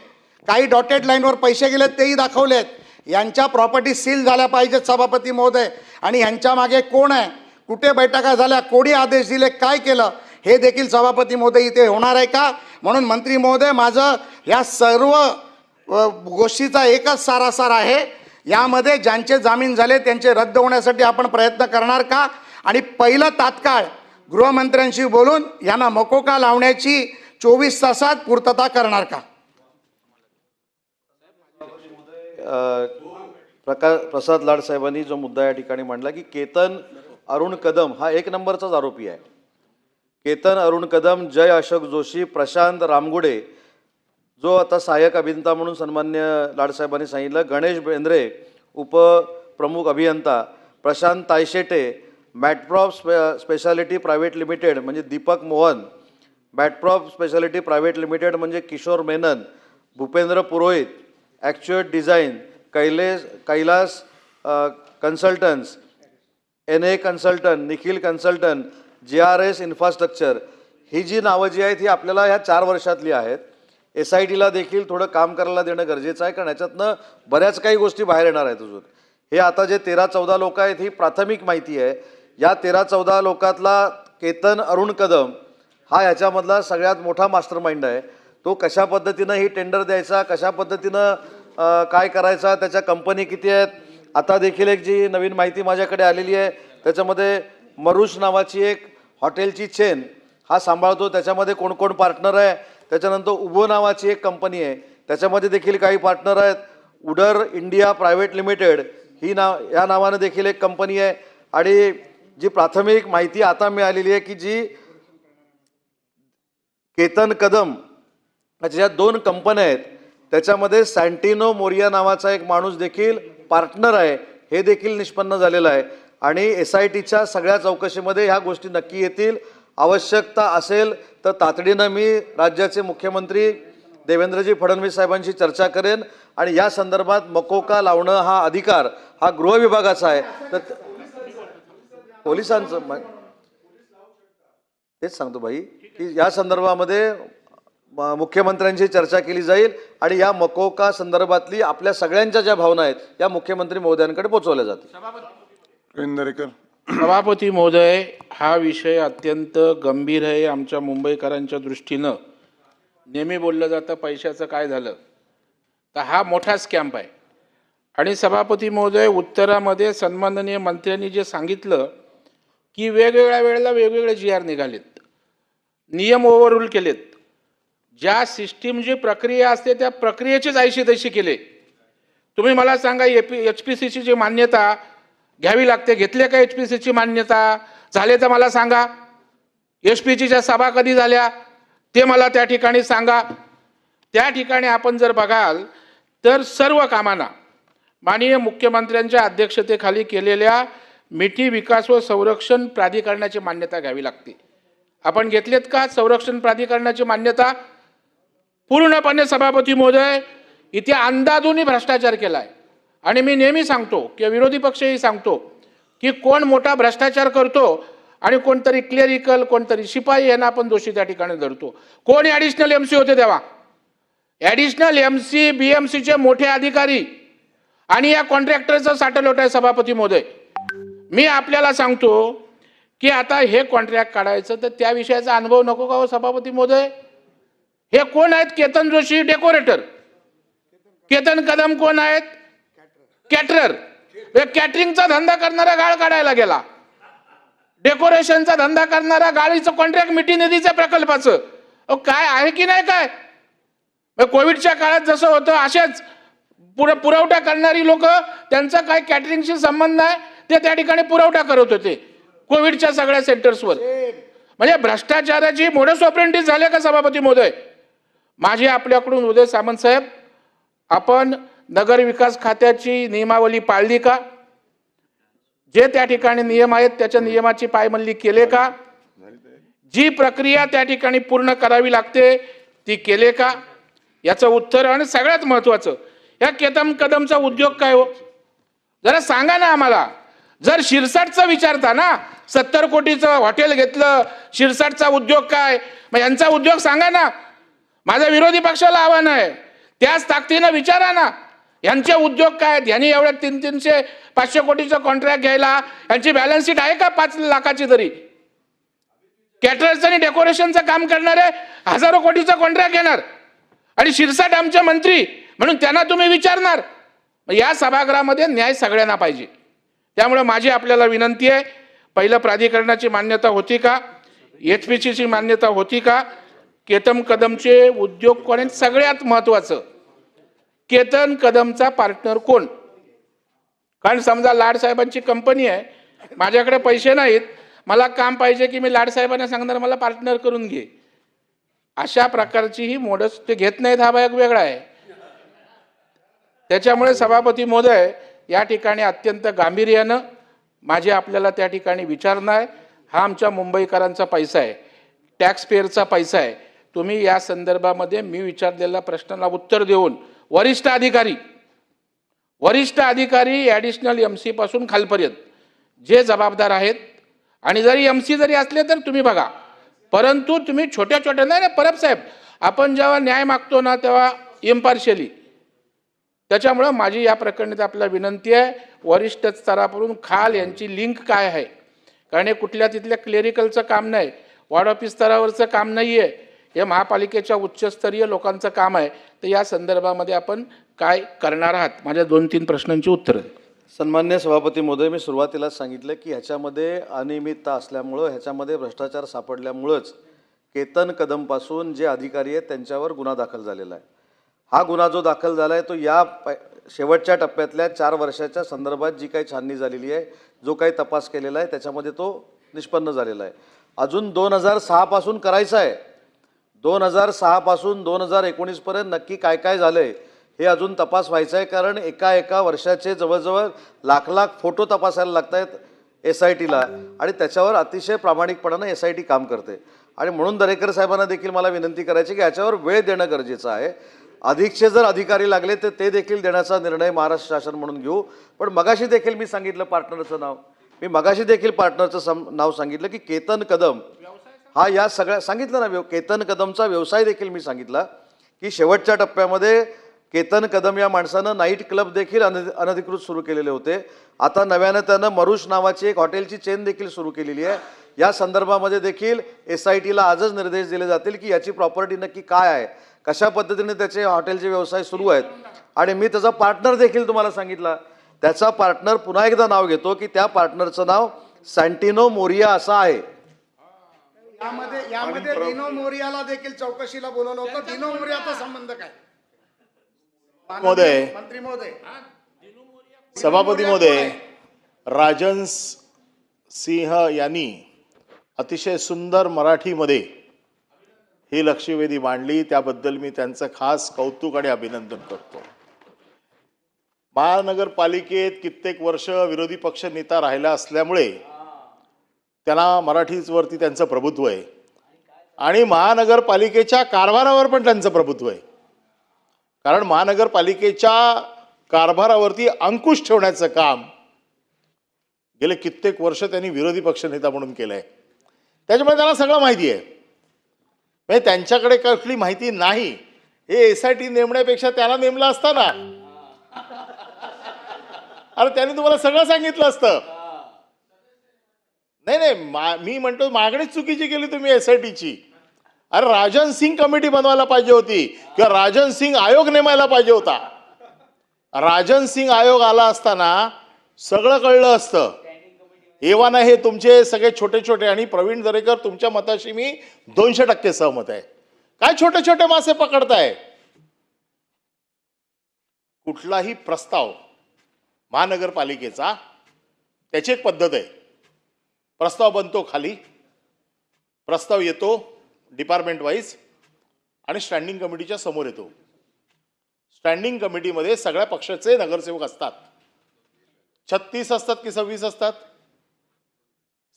काही डॉटेड लाईनवर पैसे गेलेत तेही दाखवले आहेत. यांच्या प्रॉपर्टी सील झाल्या पाहिजेत सभापती महोदय, आणि यांच्या मागे कोण आहे, कुठे बैठका झाल्या, कोणी आदेश दिले, काय केलं, हे देखील सभापती महोदय इथे होणार आहे का? म्हणून मंत्री महोदय, माझं या सर्व गोष्टीचा एकच सारासार आहे, यामध्ये ज्यांचे जामीन झाले त्यांचे रद्द होण्यासाठी आपण प्रयत्न करणार का? आणि पहिलं तात्काळ गृहमंत्र्यांशी बोलून यांना मकोका लावण्याची 24 तासात पूर्तता करणार का? प्रसाद लाड साहेबांनी जो मुद्दा या ठिकाणी मांडला की केतन अरुण कदम हा एक नंबरचाच आरोपी आहे. केतन अरुण कदम, जय अशोक जोशी, प्रशांत रामगुडे जो आता सहाय्यक अभियंता म्हणून सन्मान्य लाडसाहेबांनी सांगितलं, गणेश बेंद्रे उपप्रमुख अभियंता, Prashant Tayshete, Matprop speciality private limited म्हणजे Deepak Mohan, Matprop speciality private limited म्हणजे Kishore Menon, Bhupendra Purohit, actuate design, Kailas consultants, NA consultant, Nikhil consultant, GRS infrastructure, ही जी नावं जी आहेत ही आपल्याला ह्या 4 वर्षातली आहेत. SITला देखील थोडं काम करायला देणं गरजेचं आहे, कारण ह्याच्यातनं बऱ्याच काही गोष्टी बाहेर येणार आहेत अजून. हे आता जे 13-14 लोक आहेत ही प्राथमिक माहिती आहे. या 13-14 लोकातला केतन अरुण कदम हा ह्याच्यामधला सगळ्यात मोठा मास्टर माइंड आहे. तो कशा पद्धतीनं ही टेंडर द्यायचा, कशा पद्धतीनं काय करायचा, त्याच्या कंपनी किती आहेत. आता देखील एक जी नवीन माहिती माझ्याकडे आलेली आहे त्याच्यामध्ये मरुष नावाची एक हॉटेलची चेन हा सांभाळतो, त्याच्यामध्ये कोण कोण पार्टनर आहे. त्याच्यानंतर उबो नावाची एक कंपनी आहे, त्याच्यामध्ये देखील काही पार्टनर आहेत. उडर इंडिया प्रायव्हेट लिमिटेड ही या नावानं देखील एक कंपनी आहे. आणि जी प्राथमिक माहिती आता मिळालेली आहे की जी केतन कदम ज्या 2 कंपन्या आहेत त्याच्यामध्ये सँटिनो मोरिया नावाचा एक माणूस देखील पार्टनर आहे, हे देखील निष्पन्न झालेलं आहे. आणि SITच्या सगळ्या चौकशीमध्ये ह्या गोष्टी नक्की येतील. आवश्यकता असेल तर तातडीनं मी राज्याचे मुख्यमंत्री देवेंद्रजी फडणवीस साहेबांशी चर्चा करेन आणि या संदर्भात मकोका लावणं हा अधिकार हा गृह विभागाचा आहे. तर पोलिसांचं तेच सांगतो भाई की या संदर्भामध्ये मुख्यमंत्र्यांची चर्चा केली जाईल आणि या मकोका संदर्भातली आपल्या सगळ्यांच्या ज्या भावना आहेत या मुख्यमंत्री महोदयांकडे पोहोचवल्या जातील. सभापती महोदय, हा विषय अत्यंत गंभीर आहे. आमच्या मुंबईकरांच्या दृष्टीनं नेहमी बोललं जातं पैशाचं काय झालं, तर हा मोठा स्कॅम्प आहे. आणि सभापती महोदय, उत्तरामध्ये सन्माननीय मंत्र्यांनी जे सांगितलं की वेगवेगळ्या वेळेला वेगवेगळे GR निघालेत, नियम ओव्हररूल केलेत, ज्या सिस्टीम जी प्रक्रिया असते त्या प्रक्रियेचीच ऐशी तैशी केले. तुम्ही मला सांगा HPCची जी मान्यता घ्यावी लागते, घेतले का HPCची मान्यता? झाले तर मला सांगा. HPCच्या सभा कधी झाल्या ते मला त्या ठिकाणी सांगा. त्या ठिकाणी आपण जर बघाल तर सर्व कामांना माननीय मुख्यमंत्र्यांच्या अध्यक्षतेखाली केलेल्या मिठी विकास व संरक्षण प्राधिकरणाची मान्यता घ्यावी लागते. आपण घेतलेत का संरक्षण प्राधिकरणाची मान्यता? पूर्णपणे सभापती महोदय, इथे अंदाजूनही भ्रष्टाचार केला आहे. आणि मी नेहमी सांगतो की विरोधी पक्षही सांगतो की कोण मोठा भ्रष्टाचार करतो आणि कोणतरी क्लेरिकल, कोणतरी शिपाई यांना आपण दोषी त्या ठिकाणी धरतो. कोण ॲडिशनल MC होते तेव्हा? ॲडिशनल MC BMCचे मोठे अधिकारी आणि या कॉन्ट्रॅक्टरचं साठलोट आहे. सभापती महोदय, मी आपल्याला सांगतो की आता हे कॉन्ट्रॅक्ट काढायचं तर त्या विषयाचा अनुभव नको का हो सभापती महोदय? हे कोण आहेत? केतन जोशी डेकोरेटर, केतन कदम कोण आहेत? कॅटरर. कॅटरिंगचा धंदा करणारा गाळ काढायला गेला, डेकोरेशनचा धंदा करणारा गाळीचं कॉन्ट्रॅक्ट मिठी निधीच्या प्रकल्पाचं. काय आहे की नाही? काय कोविडच्या काळात जसं होतं असेच पुरवठा करणारी लोक, त्यांचा काय कॅटरिंगशी संबंध आहे, ते त्या ठिकाणी पुरवठा करत होते कोविडच्या सगळ्या सेंटर्सवर. म्हणजे भ्रष्टाचाराची मोडस ऑपरेंडी झाले का सभापती महोदय? माझी आपल्याकडून उदय सामंत साहेब, आपण नगर विकास खात्याची नियमावली पाळली का? जे त्या ठिकाणी नियम आहेत त्याच्या नियमाची पायमल्ली केले का? जी प्रक्रिया त्या ठिकाणी पूर्ण करावी लागते ती केले का? याचं उत्तर. आणि सगळ्यात महत्त्वाचं, या केतन कदमचा उद्योग काय हो? जरा सांगा ना आम्हाला. जर शिरसाटचा विचारता ना, 70 कोटीचं हॉटेल घेतलं, शिरसाटचा उद्योग काय, मग यांचा उद्योग सांगा ना. माझ्या विरोधी पक्षाला आव्हान आहे, त्याच ताकदीनं विचारा ना यांचे उद्योग काय आहेत. यांनी एवढ्या 300-500 कोटीचं कॉन्ट्रॅक्ट घ्यायला यांची बॅलन्स शीट आहे का 5 लाखाची तरी? कॅटरर्स आणि डेकोरेशनचं काम करणारे हजारो कोटीचं कॉन्ट्रॅक्ट घेणार आणि शिरसाट आमचे मंत्री म्हणून त्यांना तुम्ही विचारणार. या सभागृहामध्ये न्याय सगळ्यांना पाहिजे. त्यामुळे माझी आपल्याला विनंती आहे, पहिलं प्राधिकरणाची मान्यता होती का, HPCची मान्यता होती का, केतन कदमचे उद्योग कोण आहेत, सगळ्यात महत्त्वाचं केतन कदमचा पार्टनर कोण. कारण समजा लाडसाहेबांची कंपनी आहे, माझ्याकडे पैसे नाहीत, मला काम पाहिजे की मी लाडसाहेबांना सांगणार मला पार्टनर करून घे, अशा प्रकारची ही मोडस ते घेत नाहीत. हा भाग वेगळा आहे. त्याच्यामुळे सभापती महोदय या ठिकाणी अत्यंत गांभीर्यानं माझे आपल्याला त्या ठिकाणी विचारणं आहे. हा आमच्या मुंबईकरांचा पैसा आहे, टॅक्स पेअरचा पैसा आहे. तुम्ही या संदर्भामध्ये मी विचारलेल्या प्रश्नाला उत्तर देऊन वरिष्ठ अधिकारी ॲडिशनल MC पासून खालपर्यंत जे जबाबदार आहेत, आणि जरी MC जरी असले तर तुम्ही बघा, परंतु तुम्ही छोट्या छोट्या नाही परब साहेब, आपण जेव्हा न्याय मागतो ना तेव्हा इम्पार्शियली. त्याच्यामुळं माझी या प्रकरणात आपल्याला विनंती आहे, वरिष्ठ स्तरावरून खाल यांची लिंक काय आहे. कारण हे कुठल्या तिथल्या क्लेरिकलचं काम नाही, वॉर्ड ऑफिस स्तरावरचं काम नाही आहे, हे महापालिकेच्या उच्चस्तरीय लोकांचं काम आहे. तर या संदर्भामध्ये आपण काय करणार आहात, माझ्या 2-3 प्रश्नांची उत्तरं. सन्मान्य सभापती महोदय, मी सुरुवातीला सांगितलं की ह्याच्यामध्ये अनियमितता असल्यामुळं, ह्याच्यामध्ये भ्रष्टाचार सापडल्यामुळंच केतन कदमपासून जे अधिकारी आहेत त्यांच्यावर गुन्हा दाखल झालेला आहे. हा गुन्हा जो दाखल झाला आहे तो या शेवटच्या टप्प्यातल्या 4 वर्षाच्या संदर्भात जी काही छाननी झालेली आहे, जो काही तपास केलेला आहे त्याच्यामध्ये तो निष्पन्न झालेला आहे. अजून 2006 पासून करायचं आहे. 2006 पासून 2019 पर्यंत नक्की काय काय झालं आहे हे अजून तपास व्हायचा आहे. कारण एका वर्षाचे जवळजवळ लाख फोटो तपासायला लागत आहेत SITला, आणि त्याच्यावर अतिशय प्रामाणिकपणानं SIT काम करते. आणि म्हणून दरेकर साहेबांना देखील मला विनंती करायची की याच्यावर वेळ देणं गरजेचं आहे. अधिकचे जर अधिकारी लागले तर ते देखील देण्याचा निर्णय महाराष्ट्र शासन म्हणून घेऊ. पण मगाशी देखील मी सांगितलं पार्टनरचं नाव सांगितलं की केतन कदम हा या सगळ्या सांगितलं ना, केतन कदमचा व्यवसाय देखील मी सांगितला की शेवटच्या टप्प्यामध्ये केतन कदम या माणसानं नाईट क्लब देखील अनधिकृत सुरू केलेले होते. आता नव्यानं त्यानं मरुष नावाची एक हॉटेलची चेन देखील सुरू केलेली आहे. या संदर्भामध्ये देखील SITला आजच निर्देश दिले जातील की याची प्रॉपर्टी नक्की काय आहे, कशा पद्धतीने त्याचे हॉटेलचे व्यवसाय सुरू आहेत. आणि मी त्याचा पार्टनर देखील तुम्हाला सांगितला, त्याचा पार्टनर पुन्हा एकदा नाव घेतो की त्या पार्टनरचं नाव सँटिनो मोरिया असं आहे. यामध्ये दिनो मोरियाला देखील चौकशीला बोलवलं होतं. दिनो मोरियाचा संबंध काय? महोदय, मंत्री महोदय, सभापती महोदय, राजन सिंह यांनी अतिशय सुंदर मराठीमध्ये ही लक्षवेधी मांडली, त्याबद्दल मी त्यांचं खास कौतुक आणि अभिनंदन करतो. महानगरपालिकेत कित्येक वर्ष विरोधी पक्ष नेता राहिला असल्यामुळे त्यांना मराठीवरती त्यांचं प्रभुत्व आहे, आणि महानगरपालिकेच्या कारभारावर पण त्यांचं प्रभुत्व आहे. कारण महानगरपालिकेच्या कारभारावरती अंकुश ठेवण्याचं काम गेले कित्येक वर्ष त्यांनी विरोधी पक्षनेता म्हणून केलं आहे. त्याच्यामुळे त्यांना सगळं माहिती आहे. म्हणजे त्यांच्याकडे कसली माहिती नाही, हे SIT नेमण्यापेक्षा त्याला नेमलं असतं ना. अरे त्यांनी तुम्हाला सगळं सांगितलं असतं. नाही, मी म्हणतो मागणीच चुकीची केली तुम्ही SITची. अरे राजन सिंग कमिटी बनवायला पाहिजे होती, किंवा राजन सिंग आयोग नेमायला पाहिजे होता. राजन सिंग आयोग आला असताना सगळं कळलं असतं. एव्हाना हे तुमचे सगळे छोटे छोटे, आणि प्रवीण दरेकर तुमच्या मताशी मी 200% सहमत आहे. काय छोटे छोटे मासे पकडताय? कुठलाही प्रस्ताव महानगरपालिकेचा त्याची एक पद्धत आहे. प्रस्ताव बनतो खाली, प्रस्ताव येतो डिपार्टमेंट वाईज आणि स्टँडिंग कमिटीच्या समोर येतो. स्टँडिंग कमिटीमध्ये सगळ्या पक्षाचे नगरसेवक असतात. 36 असतात की 26 असतात?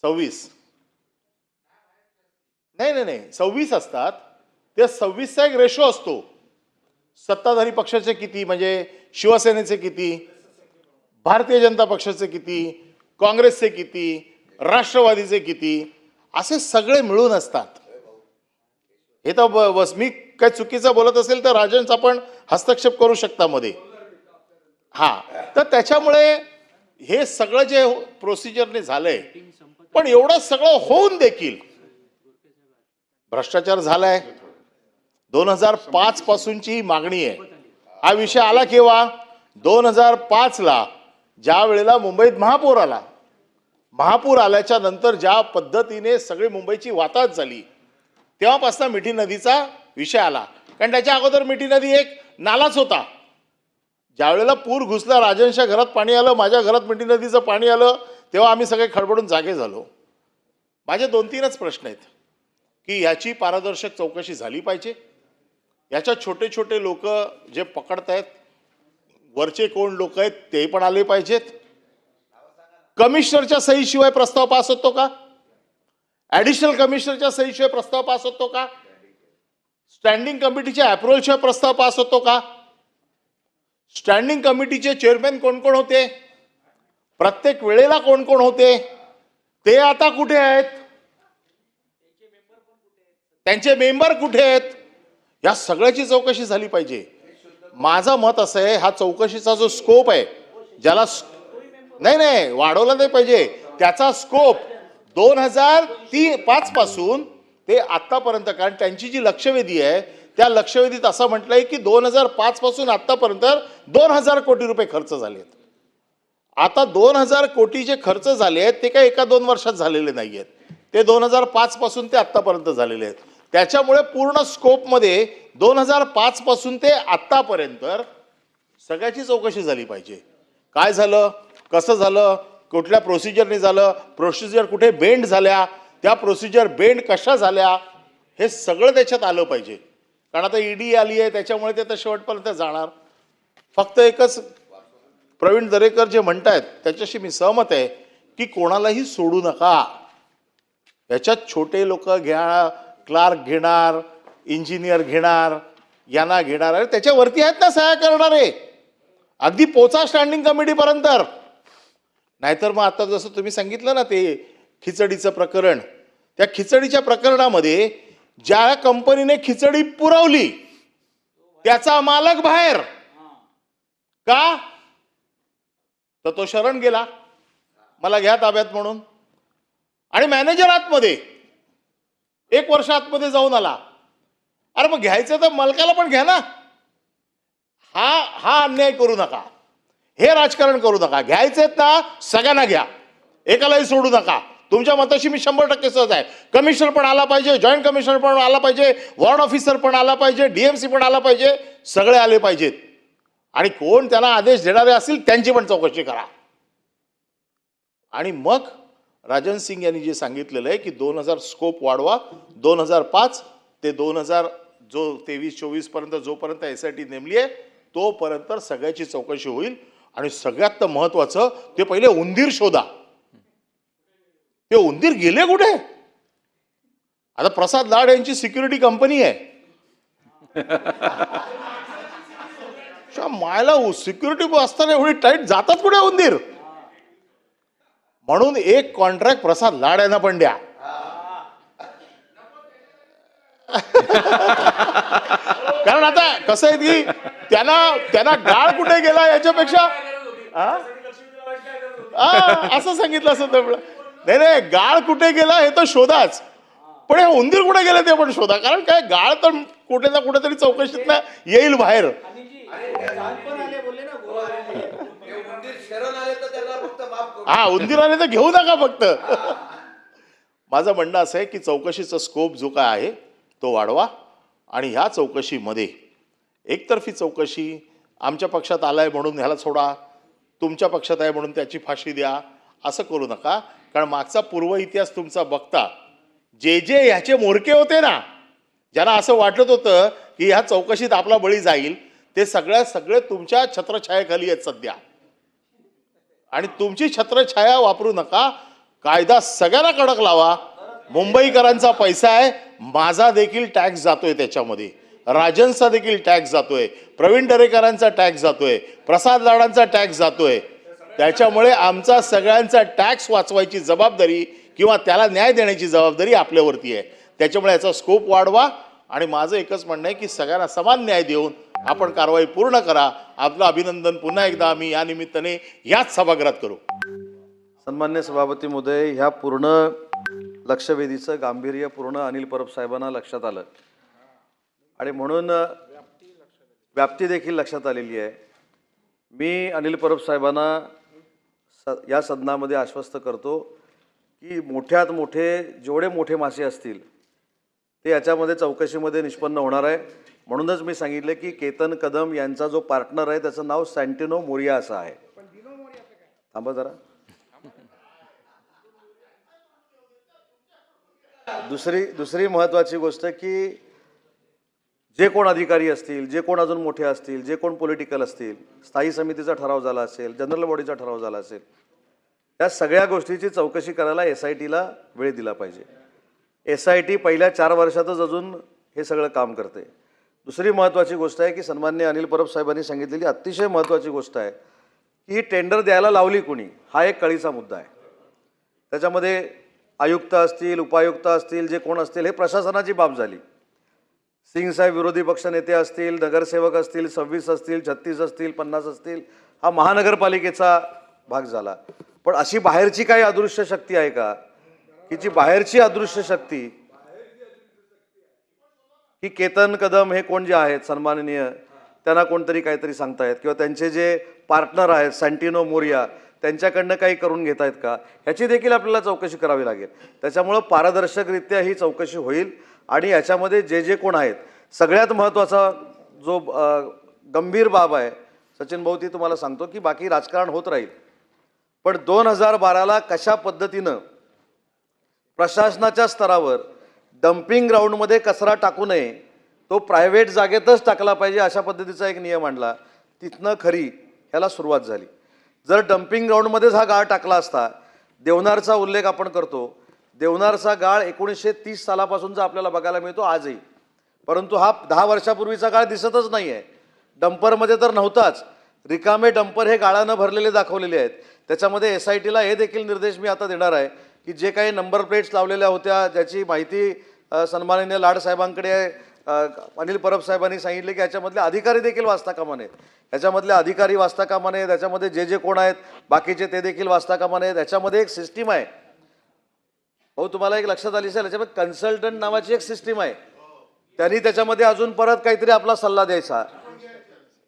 26 नाही 26 असतात. त्या 26चा एक रेशो असतो. सत्ताधारी पक्षाचे किती, म्हणजे शिवसेनेचे किती, भारतीय जनता पक्षाचे किती, काँग्रेसचे किती, राष्ट्रवादीचे किती, असे सगळे मिळून असतात. हे तर बस मी काय चुकीचं बोलत असेल तर राजनचा पण हस्तक्षेप करू शकता मध्ये. हा, तर त्याच्यामुळे हे सगळं जे प्रोसिजरने झालंय, पण एवढं सगळं होऊन देखील भ्रष्टाचार झालाय. 2005 पासूनची ही मागणी आहे. हा विषय आला केव्हा? 2005ला ज्या वेळेला मुंबईत महापूर आला. महापूर आल्याच्या नंतर ज्या पद्धतीने सगळी मुंबईची वाताहत झाली, तेव्हापासून मिठी नदीचा विषय आला. कारण त्याच्या अगोदर मिठी नदी एक नालाच होता. ज्या वेळेला पूर घुसला, राजनच्या घरात पाणी आलं, माझ्या घरात मिठी नदीचं पाणी आलं, तेव्हा आम्ही सगळे खडबडून जागे झालो. माझे 2-3च प्रश्न आहेत की याची पारदर्शक चौकशी झाली पाहिजे. याच्यात छोटे छोटे लोक जे पकडतायत, वरचे कोण लोक आहेत ते पण आले पाहिजेत. कमिशनरच्या सहीशिवाय प्रस्ताव पास होतो का? ॲडिशनल कमिशनरच्या सहीशिवाय प्रस्ताव पास होतो का? स्टँडिंग कमिटीच्या अप्रुव्हलशिवाय प्रस्ताव पास होतो का? स्टँडिंग कमिटीचे चेअरमॅन कोण कोण होते, प्रत्येक वेळेला कोण कोण होते, ते आता कुठे आहेत, त्यांचे मेंबर कुठे आहेत, या सगळ्याची चौकशी झाली पाहिजे. माझं मत असं आहे, हा चौकशीचा जो स्कोप आहे, ज्याला नाही वाढवला नाही पाहिजे, त्याचा स्कोप 2005 पासून ते आतापर्यंत, कारण त्यांची जी लक्षवेधी आहे त्या लक्षवेधीत असं म्हटलंय की 2005 पासून आतापर्यंत 2000 कोटी रुपये खर्च झालेत. आता 2000 कोटी जे खर्च झाले आहेत ते काही 1-2 वर्षात झालेले नाही आहेत, ते 2005 पासून ते आतापर्यंत झालेले आहेत. त्याच्यामुळे पूर्ण स्कोपमध्ये 2005 पासून ते आतापर्यंत सगळ्याची चौकशी झाली पाहिजे. काय झालं, कसं झालं, कुठल्या प्रोसिजरने झालं, प्रोसिजर कुठे बेंड झाल्या, त्या प्रोसिजर बेंड कशा झाल्या, हे सगळं त्याच्यात आलं पाहिजे. कारण आता ईडी आली आहे, त्याच्यामुळे ते तर शेवटपर्यंत जाणार. फक्त एकच प्रवीण दरेकर जे म्हणतायत त्याच्याशी मी सहमत आहे की कोणालाही सोडू नका. याच्यात छोटे लोक घ्या, क्लार्क घेणार, इंजिनियर घेणार, यांना घेणार, अरे त्याच्यावरती आहेत ना सहाय्य करणारे, अगदी पोचा स्टँडिंग कमिटीपर्यंत. नाहीतर मग आता जसं तुम्ही सांगितलं ना ते खिचडीचं प्रकरण, त्या खिचडीच्या प्रकरणामध्ये ज्या कंपनीने खिचडी पुरवली त्याचा मालक बाहेर का, तर तो शरण गेला, मला घ्या ताब्यात म्हणून, आणि मॅनेजर आतमध्ये 1 वर्ष आतमध्ये जाऊन आला. अरे मग घ्यायचं तर मालकाला पण घ्या ना. हा अन्याय करू नका, हे राजकारण करू नका. घ्यायचेत ना सगळ्यांना घ्या, एकालाही सोडू नका. तुमच्या मताशी मी 100% सहज आहे. कमिशनर पण आला पाहिजे, जॉईंट कमिशनर पण आला पाहिजे, वॉर्ड ऑफिसर पण आला पाहिजे, DMC पण आला पाहिजे, सगळे आले पाहिजेत. आणि कोण त्यांना आदेश देणारे असतील त्यांची पण चौकशी करा. आणि मग राजन सिंग यांनी जे सांगितलेलं आहे की 2000 स्कोप वाढवा, 2005 ते 2000 जो 23-24 पर्यंत जोपर्यंत SIT नेमली आहे तोपर्यंत सगळ्याची चौकशी होईल. आणि सगळ्यात महत्वाचं, ते पहिले उंदीर शोधा. ते उंदीर गेले कुठे? आता प्रसाद लाड यांची सिक्युरिटी कंपनी आहे, मायला सिक्युरिटी असताना एवढी टाईट जातात कुठे उंदीर? म्हणून एक कॉन्ट्रॅक्ट प्रसाद लाड यांना पण द्या. कारण आता कसं आहे की त्यांना गाळ कुठे गेला याच्यापेक्षा असं सांगितलं असं तर नाही, गाळ कुठे गेला हे तर शोधाच, पण हे उंदीर कुठे गेले ते पण शोधा. कारण काय, गाळ तर कुठे ना कुठेतरी चौकशीत ना येईल बाहेर. हा, उंदीर आले तर घेऊ नका फक्त. माझं म्हणणं असं आहे की चौकशीचा स्कोप जो काय आहे तो वाढवा. आणि ह्या चौकशीमध्ये एकतर्फी चौकशी, आमच्या पक्षात आलाय म्हणून ह्याला सोडा, तुमच्या पक्षात आहे म्हणून त्याची फाशी द्या, असं करू नका. कारण मागचा पूर्व इतिहास तुमचा बघता, जे ह्याचे मोरके होते ना, ज्यांना असं वाटत होतं की ह्या चौकशीत आपला बळी जाईल, ते सगळे तुमच्या छत्रछायेखाली आहेत सध्या. आणि तुमची छत्रछाया वापरू नका. कायदा सगळ्यांना कडक लावा. मुंबईकरांचा पैसा आहे, माझा देखील टॅक्स जातोय त्याच्यामध्ये, राजनचा देखील टॅक्स जातोय, प्रवीण दरेकरांचा टॅक्स जातोय, प्रसाद लाडांचा टॅक्स जातोय. त्याच्यामुळे आमचा सगळ्यांचा टॅक्स वाचवायची जबाबदारी किंवा त्याला न्याय देण्याची जबाबदारी आपल्यावरती आहे. त्याच्यामुळे याचा स्कोप वाढवा आणि माझं एकच म्हणणं आहे की सगळ्यांना समान न्याय देऊन आपण कारवाई पूर्ण करा. आपलं अभिनंदन पुन्हा एकदा आम्ही या निमित्ताने याच सभागृहात करू. सन्मान्य सभापती महोदय, ह्या पूर्ण लक्षवेधीचं गांभीर्य पूर्ण अनिल परब साहेबांना लक्षात आलं आणि म्हणून व्याप्ती देखील लक्षात आलेली आहे. मी अनिल परब साहेबांना या सदनामध्ये आश्वस्त करतो की मोठ्यात मोठे जेवढे मोठे मासे असतील ते याच्यामध्ये चौकशीमध्ये निष्पन्न होणार आहे. म्हणूनच मी सांगितले की केतन कदम यांचा जो पार्टनर आहे त्याचं नाव सँटिनो मोरिया असं आहे. थांबा जरा. दुसरी महत्त्वाची गोष्ट की जे कोण अधिकारी असतील, जे कोण अजून मोठे असतील, जे कोण पॉलिटिकल असतील, स्थायी समितीचा ठराव झाला असेल, जनरल बॉडीचा ठराव झाला असेल, त्या सगळ्या गोष्टीची चौकशी करायला SITला वेळ दिला पाहिजे. SIT पहिल्या 4 वर्षातच अजून हे सगळं काम करते. दुसरी महत्त्वाची गोष्ट आहे की सन्मान्य अनिल परब साहेबांनी सांगितलेली अतिशय महत्त्वाची गोष्ट आहे की ही टेंडर द्यायला लावली कोणी, हा एक कळीचा मुद्दा आहे. त्याच्यामध्ये आयुक्त असतील, उपायुक्त असतील, जे कोण असतील, हे प्रशासनाची बाब झाली. सिंगसाहेब विरोधी पक्षनेते असतील, नगरसेवक असतील, 26 असतील, 36 असतील, 50 असतील, हा महानगरपालिकेचा भाग झाला. पण अशी बाहेरची काही अदृश्य शक्ती आहे का की जी बाहेरची अदृश्य शक्ती की केतन कदम हे कोण जे आहेत सन्माननीय, त्यांना कोणतरी काहीतरी सांगतायत किंवा त्यांचे जे पार्टनर आहेत सँटिनो मोरिया त्यांच्याकडनं काही करून घेत आहेत का, ह्याची देखील आपल्याला चौकशी करावी लागेल. त्याच्यामुळं पारदर्शकरित्या ही चौकशी होईल आणि याच्यामध्ये जे कोण आहेत, सगळ्यात महत्त्वाचा जो गंभीर बाब आहे सचिन भाऊ, ती तुम्हाला सांगतो की बाकी राजकारण होत राहील, पण 2012ला कशा पद्धतीनं प्रशासनाच्या स्तरावर डम्पिंग ग्राउंडमध्ये कचरा टाकू नये, तो प्रायव्हेट जागेतच टाकला पाहिजे अशा पद्धतीचा एक नियम आणला. तिथनं खरी ह्याला सुरुवात झाली. जर डम्पिंग ग्राउंडमध्येच हा गाळ टाकला असता, देवनारचा उल्लेख आपण करतो, देवनारचा गाळ 1930 सालापासूनचा आपल्याला बघायला मिळतो आजही, परंतु हा 10 वर्षापूर्वीचा गाळ दिसतच नाही आहे. डंपरमध्ये तर नव्हताच, रिकामे डंपर हे गाळानं भरलेले दाखवलेले आहेत. त्याच्यामध्ये SITला हे देखील निर्देश मी आता देणार आहे की जे काही नंबर प्लेट्स लावलेल्या होत्या ज्याची माहिती सन्माननीय लाड साहेबांकडे अनिल परब साहेबांनी सांगितले की याच्यामधले अधिकारी देखील वाचता कामा नयेत, याच्यामधले अधिकारी वाचता कामा नयेत, त्याच्यामध्ये जे कोण आहेत बाकीचे ते देखील वाचता कामा नयेत. याच्यामध्ये एक सिस्टीम आहे हो, तुम्हाला एक लक्षात आली असेल, याच्यामध्ये कन्सल्टंट नावाची एक सिस्टीम आहे. त्यांनी त्याच्यामध्ये अजून परत काहीतरी आपला सल्ला द्यायचा.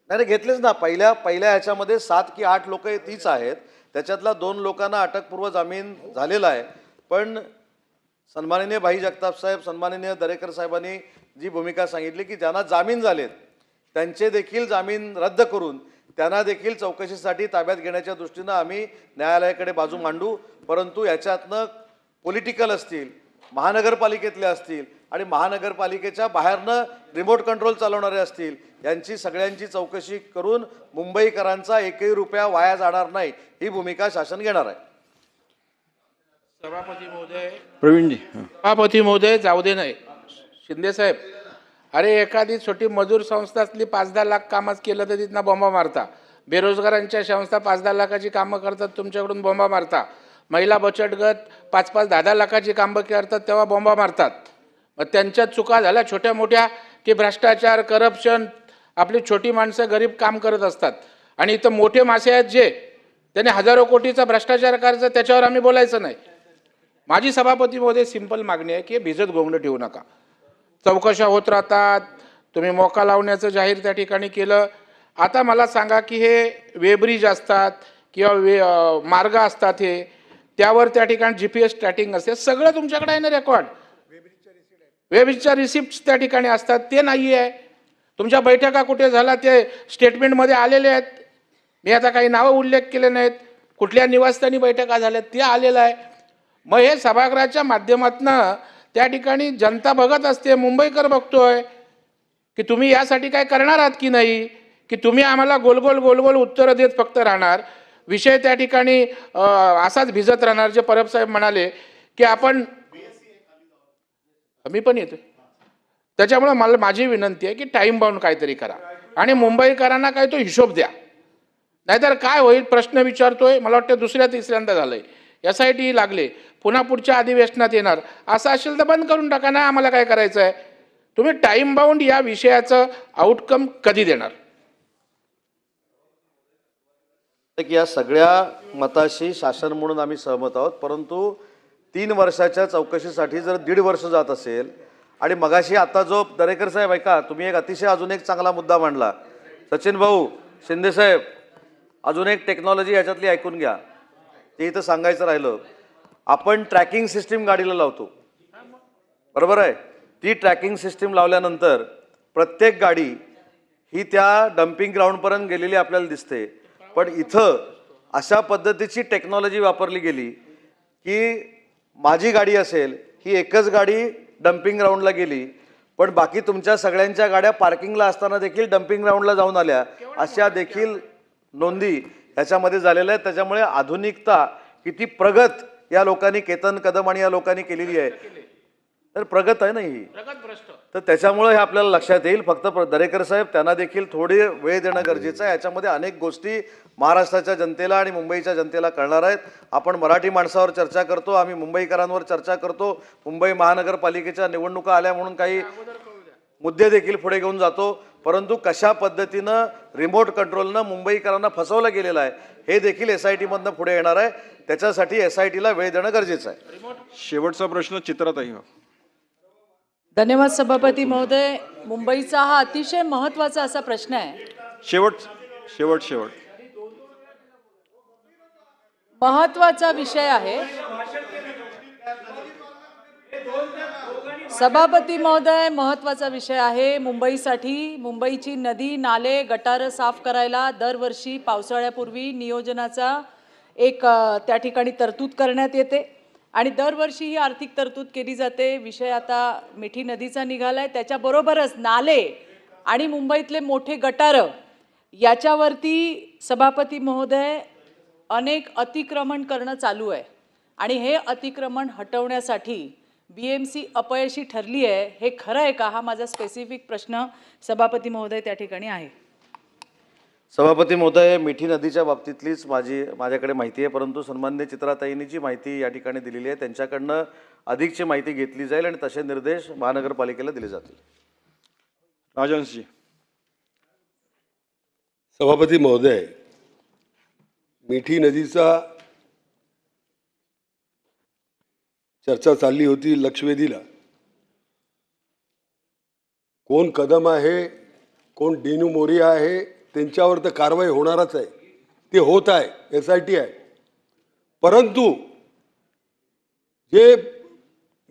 नाही घेतलेच ना, पहिल्या ह्याच्यामध्ये 7 की 8 लोक तीच आहेत, त्याच्यातला 2 लोकांना अटकपूर्व जामीन झालेला आहे. पण सन्माननीय भाई जगताप साहेब, सन्माननीय दरेकर साहेबांनी जी भूमिका सांगितली की ज्यांना जामीन झालेत त्यांचे देखील जामीन रद्द करून त्यांना देखील चौकशीसाठी ताब्यात घेण्याच्या दृष्टीनं आम्ही न्यायालयाकडे बाजू मांडू. परंतु याच्यातनं पॉलिटिकल असतील, महानगरपालिकेतले असतील आणि महानगरपालिकेच्या बाहेरनं रिमोट कंट्रोल चालवणारे असतील, यांची सगळ्यांची चौकशी करून मुंबईकरांचा एकही रुपया वाया जाणार नाही ही भूमिका शासन घेणार आहे. सभापती महोदय, प्रवीणजी. सभापती महोदय, जाऊ दे नाही शिंदे साहेब, अरे एखादी छोटी मजूर संस्था असली 5-10 लाख कामच केलं तर तिथनं बॉम्बा मारता. बेरोजगारांच्या संस्था 5-10 लाखाची कामं करतात, तुमच्याकडून बॉम्बा मारता. महिला बचत गट 5-5, 10-10 लाखाची कामं करतात तेव्हा बॉम्बा मारतात. मग त्यांच्यात चुका झाल्या छोट्या मोठ्या की भ्रष्टाचार, करप्शन, आपली छोटी माणसं गरीब काम करत असतात. आणि इथं मोठे मासे आहेत जे त्याने हजारो कोटीचा भ्रष्टाचार करायचा, त्याच्यावर आम्ही बोलायचं नाही. माझी सभापती महोदय सिंपल मागणी आहे की भिजत गोंगडं ठेवू नका. चौकशा होत राहतात, तुम्ही मोका लावण्याचं जाहीर त्या ठिकाणी केलं. आता मला सांगा की हे वेब्रिज असतात किंवा मार्ग असतात, हे त्यावर त्या ठिकाणी GPS ट्रॅकिंग असते, सगळं तुमच्याकडे आहे ना रेकॉर्ड. वेब्रिजच्या रिसिप्ट त्या ठिकाणी असतात, ते नाही आहे. तुमच्या बैठका कुठे झाला ते स्टेटमेंटमध्ये आलेले आहेत. मी आता काही नावं उल्लेख केले नाहीत, कुठल्या निवासस्थानी बैठका झाल्यात ते आलेलं आहे. मग हे सभागृहाच्या माध्यमातनं त्या ठिकाणी जनता बघत असते, मुंबईकर बघतोय की तुम्ही यासाठी काय करणार आहात की नाही, की तुम्ही आम्हाला गोल उत्तरं देत फक्त राहणार. विषय त्या ठिकाणी असाच भिजत राहणार. जे परब साहेब म्हणाले की आपण, मी पण येतोय, त्याच्यामुळे मला माझी विनंती आहे की टाईम बाउंड काहीतरी करा आणि मुंबईकरांना काय तो हिशोब द्या. नाहीतर काय होईल प्रश्न विचारतोय, मला वाटतं दुसऱ्या तिसऱ्यांदा झालंय, SIT लागले, पुन्हा पुढच्या अधिवेशनात येणार, असं असेल तर बंद करून टाका ना, आम्हाला काय करायचं आहे. तुम्ही टाईम बाउंड या विषयाचं आउटकम कधी देणार. की या सगळ्या मताशी शासन म्हणून आम्ही सहमत आहोत, परंतु 3 वर्षाच्या चौकशीसाठी जर 1.5 वर्ष जात असेल आणि मगाशी आता जो दरेकर साहेब ऐका, तुम्ही एक अतिशय अजून एक चांगला मुद्दा मांडला. सचिन भाऊ, शिंदे साहेब, अजून एक टेक्नॉलॉजी याच्यातली ऐकून घ्या, ते इथं सांगायचं राहिलं. आपण ट्रॅकिंग सिस्टीम गाडीला लावतो, बरोबर आहे. ती ट्रॅकिंग सिस्टीम लावल्यानंतर प्रत्येक गाडी ही त्या डम्पिंग ग्राउंडपर्यंत गेलेली आपल्याला दिसते. पण इथं अशा पद्धतीची टेक्नॉलॉजी वापरली गेली की माझी गाडी असेल, ही एकच गाडी डम्पिंग ग्राउंडला गेली, पण बाकी तुमच्या सगळ्यांच्या गाड्या पार्किंगला असताना देखील डम्पिंग ग्राउंडला जाऊन आल्या, अशा देखील नोंदी याच्यामध्ये झालेल्या आहेत. त्याच्यामुळे आधुनिकता किती प्रगत या लोकांनी, केतन कदम आणि या लोकांनी केलेली आहे, तर प्रगत आहे ना ही. तर त्याच्यामुळे हे आपल्याला लक्षात येईल. फक्त दरेकर साहेब, त्यांना देखील थोडी वेळ देणं गरजेचं आहे. याच्यामध्ये अनेक गोष्टी महाराष्ट्राच्या जनतेला आणि मुंबईच्या जनतेला कळणार आहेत. आपण मराठी माणसावर चर्चा करतो, आम्ही मुंबईकरांवर चर्चा करतो, मुंबई महानगरपालिकेच्या निवडणुका आल्या म्हणून काही मुद्दे देखील पुढे घेऊन जातो, परंतु कशा पद्धतीनं रिमोट कंट्रोलनं मुंबईकरांना फसवलं गेलेलं आहे हे देखील SIT मधनं पुढे येणार आहे. त्याच्यासाठी SITला वेळ देणं गरजेचं आहे. शेवटचा प्रश्न चित्राताई. धन्यवाद सभापती महोदय. मुंबईचा हा अतिशय महत्त्वाचा असा प्रश्न आहे. शेवट शेवट शेवट महत्त्वाचा विषय आहे. सभापती महोदय, महत्त्वाचा विषय आहे मुंबईसाठी. मुंबईची नदी, नाले, गटारं साफ करायला दरवर्षी पावसाळ्यापूर्वी नियोजनाचा एक त्या ठिकाणी तरतूद करण्यात येते आणि दरवर्षी ही आर्थिक तरतूद केली जाते. विषय आता मिठी नदीचा निघाला आहे, त्याच्याबरोबरच नाले आणि मुंबईतले मोठे गटारं याच्यावरती सभापती महोदय अनेक अतिक्रमण करणं चालू आहे आणि हे अतिक्रमण हटवण्यासाठी BMC अपयशी ठरली आहे. हे खरं आहे का? हा माझा स्पेसिफिक प्रश्न सभापती महोदय त्या ठिकाणी आहे. सभापती महोदय, मिठी नदीच्या बाबतीतलीच माझ्याकडे माहिती आहे, परंतु सन्मान्य चित्राताईंनी जी माहिती या ठिकाणी दिलेली आहे त्यांच्याकडनं अधिकची माहिती घेतली जाईल आणि तसे निर्देश महानगरपालिकेला दिले जातील. राजहंसजी. सभापती महोदय, मिठी नदीचा चर्चा चालली होती लक्षवेधीला. कोण कदम आहे, कोण डेनू मोरिया आहे, त्यांच्यावर तर कारवाई होणारच आहे, ते होत आहे, SIT आहे. परंतु जे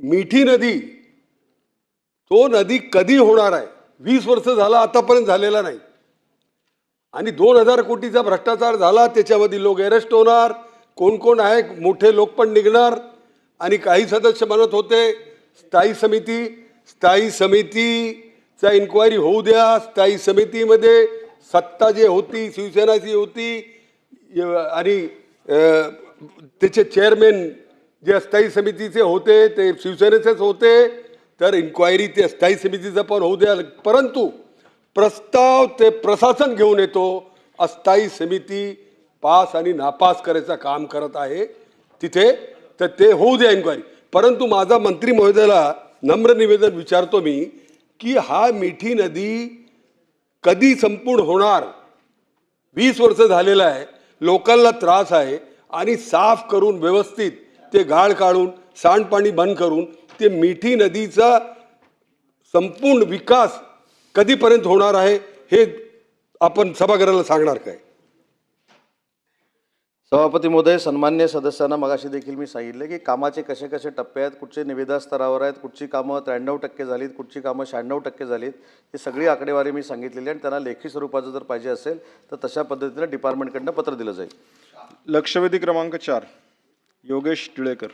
मिठी नदी, तो नदी कधी होणार आहे? 20 वर्ष झाला आतापर्यंत झालेला नाही. आणि 2000 कोटीचा भ्रष्टाचार झाला, त्याच्यामध्ये लोक अरेस्ट होणार, कोण कोण आहे मोठे लोक पण निघणार. आणि काही सदस्य म्हणत होते स्थायी समितीचा इन्क्वायरी होऊ द्या. स्थायी समितीमध्ये सत्ता जे होती शिवसेनाची होती आणि त्याचे चेअरमॅन जे स्थायी समितीचे होते ते शिवसेनेचेच होते, तर इन्क्वायरी ते स्थायी समितीचं पण होऊ द्या. परंतु प्रस्ताव ते प्रशासन घेऊन येतो, अस्थायी समिती पास आणि नापास करायचं काम करत आहे तिथे, तर ते होऊ द्या इन्क्वायरी. परंतु माझा मंत्री महोदयाला नम्र निवेदन विचारतो मी की हा मिठी नदी कधी संपूर्ण होणार? 20 वर्ष झालेलं आहे, लोकांना त्रास आहे आणि साफ करून व्यवस्थित ते गाळ काढून सांडपाणी बंद करून ते मिठी नदीचा संपूर्ण विकास कधीपर्यंत होणार आहे हे आपण सभागृहाला सांगणार काय? सभापती महोदय, सन्मान्य सदस्यांना मगाशी देखील मी सांगितलं की कामाचे कसे कसे टप्पे आहेत, कुठचे निविदा स्तरावर आहेत, कुठची कामं 93% झालीत, कुठची कामं 96% झालीत, ही सगळी आकडेवारी मी सांगितलेली आणि त्यांना लेखी स्वरूपाचं जर पाहिजे असेल तर तशा पद्धतीनं डिपार्टमेंटकडनं पत्र दिलं जाईल. लक्षवेधी क्रमांक 4 योगेश टिळेकर.